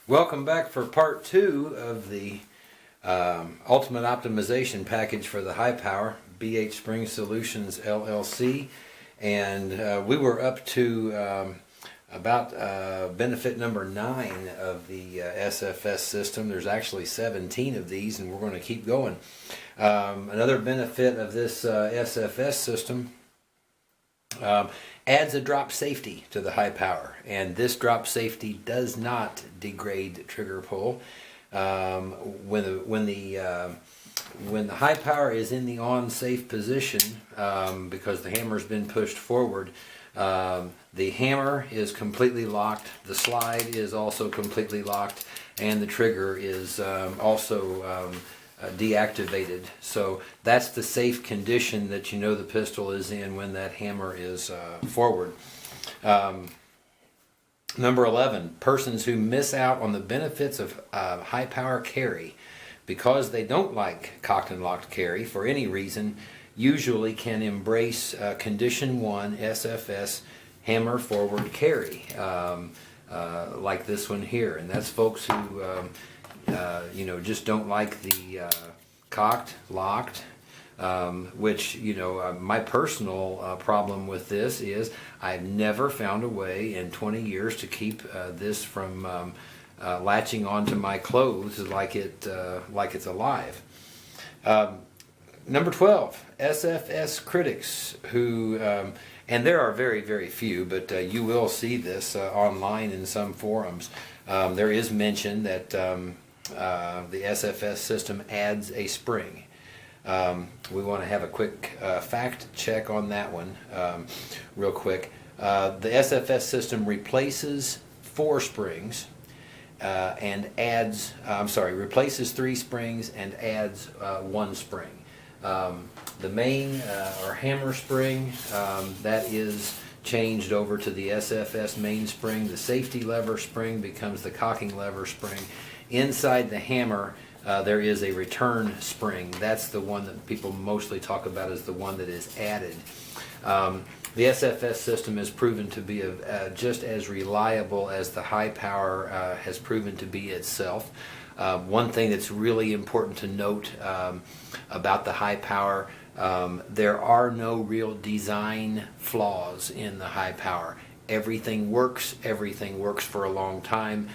Welcome back for part 2 of the Ultimate Optimization Package for the HiPower BHSpringSolutions LLC, and we were up to about benefit number 9 of the SFS system. There's actually 17 of these, and we're going to keep going. Another benefit of this SFS system adds a drop safety to the HiPower, and this drop safety does not degrade trigger pull. When the HiPower is in the on safe position, because the hammer's been pushed forward, the hammer is completely locked, the slide is also completely locked, and the trigger is also deactivated. So that's the safe condition that you know the pistol is in when that hammer is forward. Number 11, persons who miss out on the benefits of high power carry because they don't like cocked and locked carry for any reason usually can embrace condition 1 SFS hammer forward carry, like this one here. And that's folks who just don't like the cocked, locked, which, my personal problem with this is I've never found a way in 20 years to keep this from latching onto my clothes like it's alive. Number 12, SFS critics who, and there are very, very few, but you will see this online in some forums. There is mention that the SFS system adds a spring. We want to have a quick fact check on that one real quick. The SFS system replaces 4 springs and adds, replaces 3 springs and adds 1 spring. The main or hammer spring, that is changed over to the SFS mainspring. The safety lever spring becomes the cocking lever spring. Inside the hammer, there is a return spring. That's the one that people mostly talk about as the one that is added. The SFS system has proven to be just as reliable as the HiPower has proven to be itself. One thing that's really important to note about the HiPower, there are no real design flaws in the HiPower. Everything works for a long time.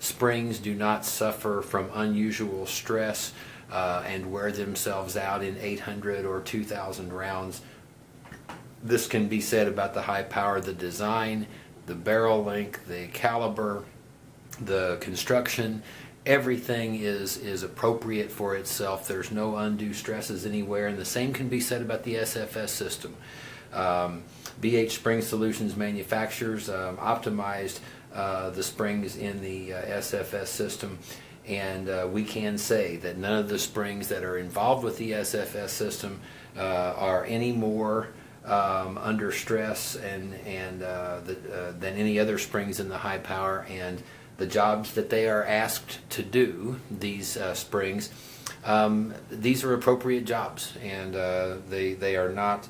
Springs do not suffer from unusual stress and wear themselves out in 800 or 2,000 rounds. This can be said about the HiPower: the design, the barrel length, the caliber, the construction. Everything is appropriate for itself. There's no undue stresses anywhere, and the same can be said about the SFS system. BHSpringSolutions manufacturers optimized the springs in the SFS system, and we can say that none of the springs that are involved with the SFS system are any more under stress than any other springs in the HiPower, and the jobs that they are asked to do, these springs, these are appropriate jobs, and they are not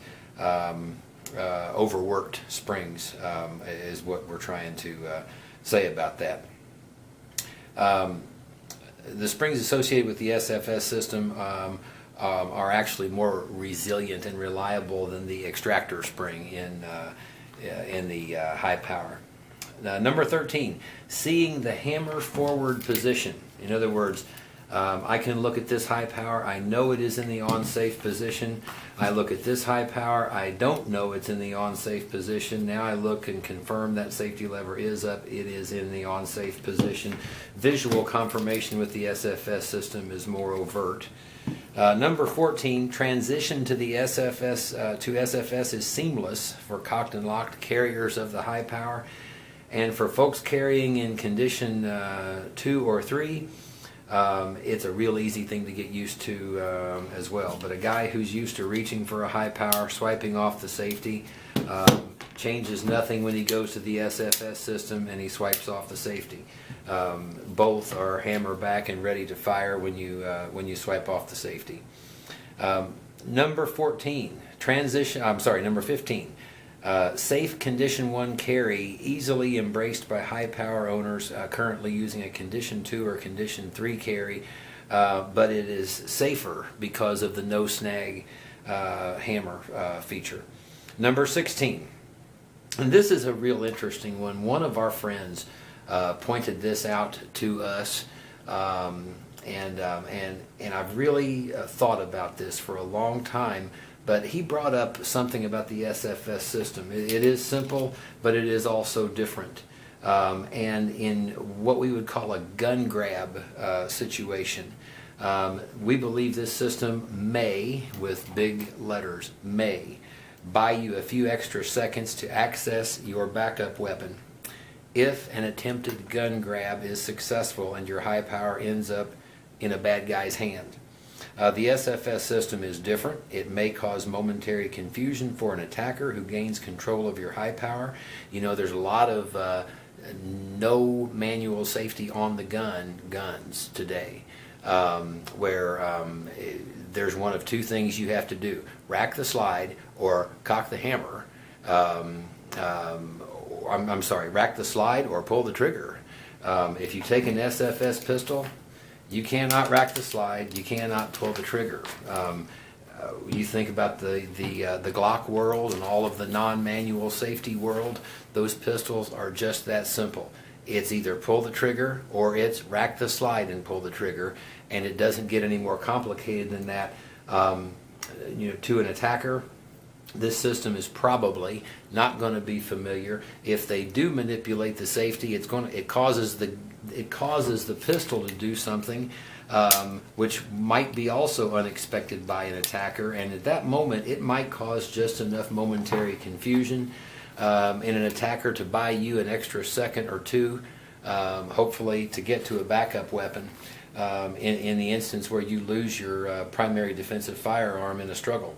overworked springs, is what we're trying to say about that. The springs associated with the SFS system are actually more resilient and reliable than the extractor spring in the HiPower. Number 13, seeing the hammer forward position. In other words, I can look at this HiPower, I know it is in the on-safe position. I look at this HiPower, I don't know it's in the on-safe position. Now I look and confirm that safety lever is up, it is in the on-safe position. Visual confirmation with the SFS system is more overt. Number 14, transition to the SFS to SFS is seamless for cocked and locked carriers of the HiPower. And for folks carrying in condition 2 or 3, it's a real easy thing to get used to as well. But a guy who's used to reaching for a HiPower, swiping off the safety, changes nothing when he goes to the SFS system and he swipes off the safety. Both are hammer back and ready to fire when you swipe off the safety. Number 15. Safe Condition 1 carry, easily embraced by HiPower owners currently using a Condition 2 or Condition 3 carry, but it is safer because of the no snag hammer feature. Number 16, and this is a real interesting one. One of our friends pointed this out to us, and I've really thought about this for a long time. But he brought up something about the SFS system. It is simple, but it is also different. And in what we would call a gun grab situation, we believe this system may, with big letters, may, buy you a few extra seconds to access your backup weapon if an attempted gun grab is successful and your HiPower ends up in a bad guy's hand. The SFS system is different. It may cause momentary confusion for an attacker who gains control of your HiPower. You know, there's a lot of no manual safety on the guns today, where there's one of two things you have to do: rack the slide or cock the hammer. I'm sorry, rack the slide or pull the trigger. If you take an SFS pistol, you cannot rack the slide. You cannot pull the trigger. You think about the Glock world and all of the non-manual safety world. Those pistols are just that simple. It's either pull the trigger or it's rack the slide and pull the trigger, and it doesn't get any more complicated than that. You know, to an attacker, this system is probably not going to be familiar. If they do manipulate the safety, it causes the pistol to do something which might be also unexpected by an attacker, and at that moment it might cause just enough momentary confusion in an attacker to buy you an extra second or two, hopefully to get to a backup weapon in the instance where you lose your primary defensive firearm in a struggle.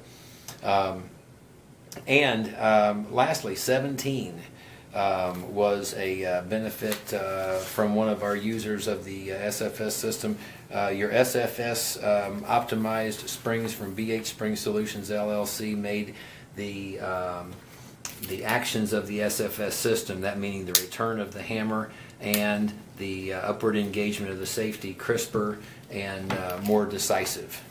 Lastly, 17 was a benefit from one of our users of the SFS system. Your SFS optimized springs from BHSpringSolutions LLC made the actions of the SFS system, that meaning the return of the hammer and the upward engagement of the safety, crisper and more decisive.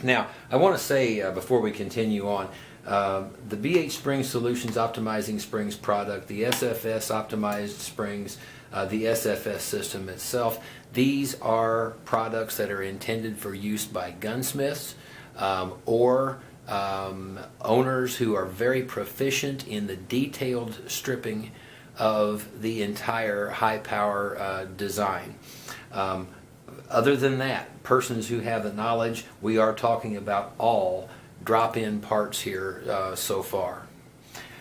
Now, I want to say before we continue on, the BHSpringSolutions Optimizing Springs product, the SFS Optimized Springs, the SFS system itself, these are products that are intended for use by gunsmiths or owners who are very proficient in the detailed stripping of the entire HiPower design. Other than that, persons who have the knowledge, we are talking about all drop-in parts here so far.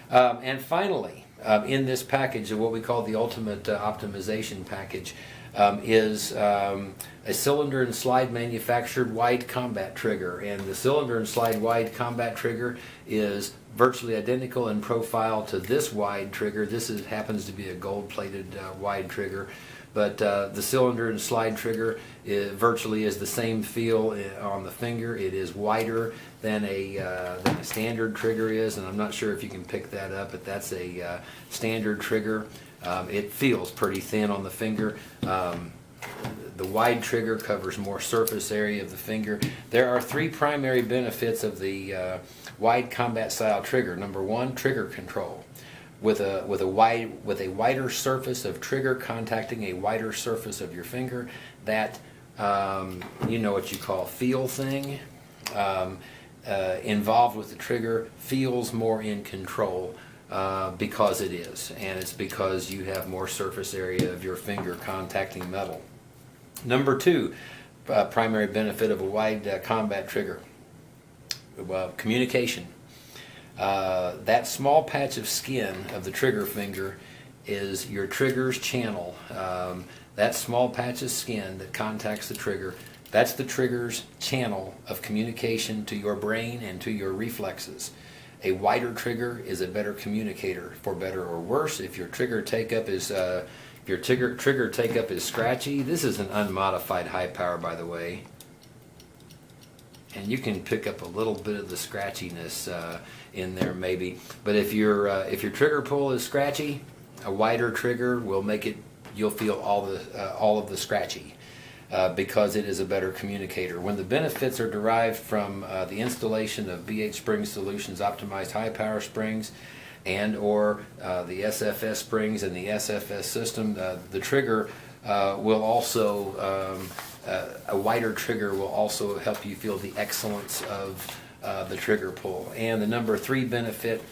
And finally, in this package of what we call the Ultimate Optimization Package is a cylinder and slide manufactured wide combat trigger. And the cylinder and slide wide combat trigger is virtually identical in profile to this wide trigger. This happens to be a gold-plated wide trigger. But the cylinder and slide trigger virtually is the same feel on the finger. It is wider than a standard trigger is, and I'm not sure if you can pick that up, but that's a standard trigger. It feels pretty thin on the finger. The wide trigger covers more surface area of the finger. There are three primary benefits of the wide combat style trigger. Number one, trigger control. With a wider surface of trigger contacting a wider surface of your finger, that you know what you call feel thing involved with the trigger feels more in control because it is, and it's because you have more surface area of your finger contacting metal. Number two, primary benefit of a wide combat trigger, communication. That small patch of skin of the trigger finger is your trigger's channel. That small patch of skin that contacts the trigger, that's the trigger's channel of communication to your brain and to your reflexes. A wider trigger is a better communicator, for better or worse. If your trigger take-up is scratchy, this is an unmodified HiPower, by the way. and you can pick up a little bit of the scratchiness in there maybe. But if your trigger pull is scratchy, a wider trigger will make it. You'll feel all of the scratchy. Because it is a better communicator. When the benefits are derived from the installation of BHSpringSolutions optimized high power springs and or the SFS springs and the SFS system, the trigger will also, a wider trigger will also help you feel the excellence of the trigger pull. And the number 3 benefit,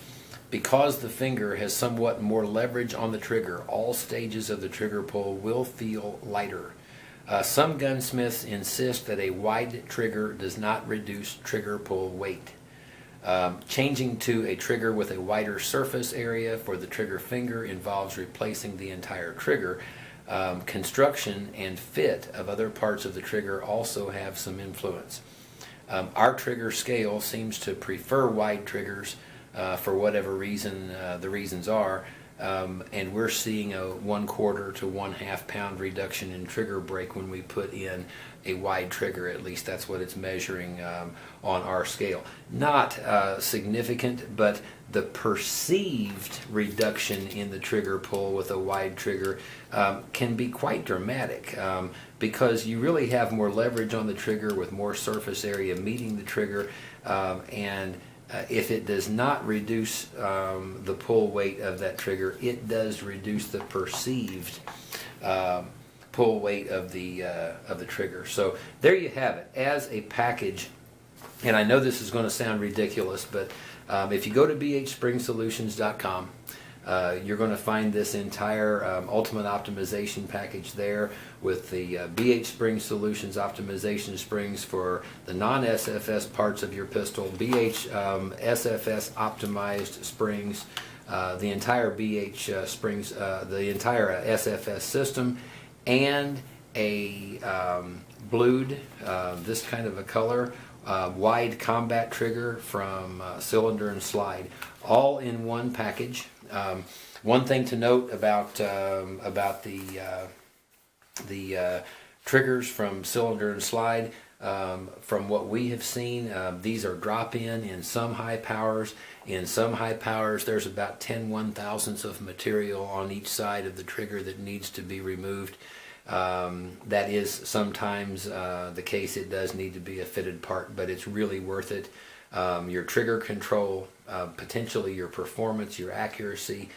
because the finger has somewhat more leverage on the trigger, all stages of the trigger pull will feel lighter. Some gunsmiths insist that a wide trigger does not reduce trigger pull weight. Changing to a trigger with a wider surface area for the trigger finger involves replacing the entire trigger. Construction and fit of other parts of the trigger also have some influence. Our trigger scale seems to prefer wide triggers for whatever reason the reasons are. And we're seeing a 1/4 to 1/2 pound reduction in trigger break when we put in a wide trigger. At least that's what it's measuring on our scale. Not significant, but the perceived reduction in the trigger pull with a wide trigger can be quite dramatic because you really have more leverage on the trigger with more surface area meeting the trigger, and if it does not reduce the pull weight of that trigger, it does reduce the perceived pull weight of the trigger. So there you have it as a package. And I know this is going to sound ridiculous, but if you go to BHSpringSolutions.com, you're going to find this entire ultimate optimization package there with the BHSpringSolutions optimization springs for the non-SFS parts of your pistol, SFS optimized springs, the entire springs, the entire SFS system, and a blued, this kind of a color, wide combat trigger from Cylinder and Slide, all in one package. One thing to note about the triggers from Cylinder and Slide, from what we have seen, these are drop-in some high powers. In some high powers, there's about 10 1/1000ths of material on each side of the trigger that needs to be removed. That is sometimes the case. It does need to be a fitted part, but it's really worth it. Your trigger control, potentially your performance, your accuracy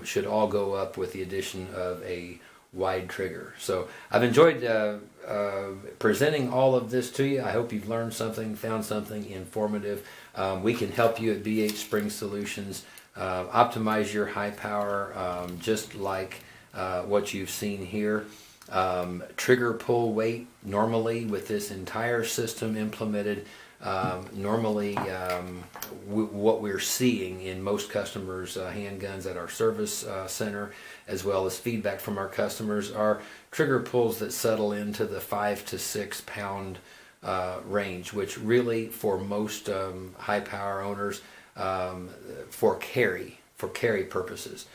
should all go up with the addition of a wide trigger. So I've enjoyed presenting all of this to you. I hope you've learned something, found something informative. We can help you at BHSpringSolutions optimize your high power just like what you've seen here. Trigger pull weight normally with this entire system implemented, normally what we're seeing in most customers' handguns at our service center, as well as feedback from our customers, are trigger pulls that settle into the 5 to 6 pound range, which really for most high power owners, for carry purposes,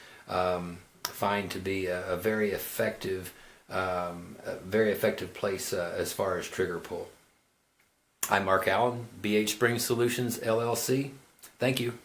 find to be a very effective place as far as trigger pull. I'm Mark Allen, BH Spring Solutions LLC. Thank you.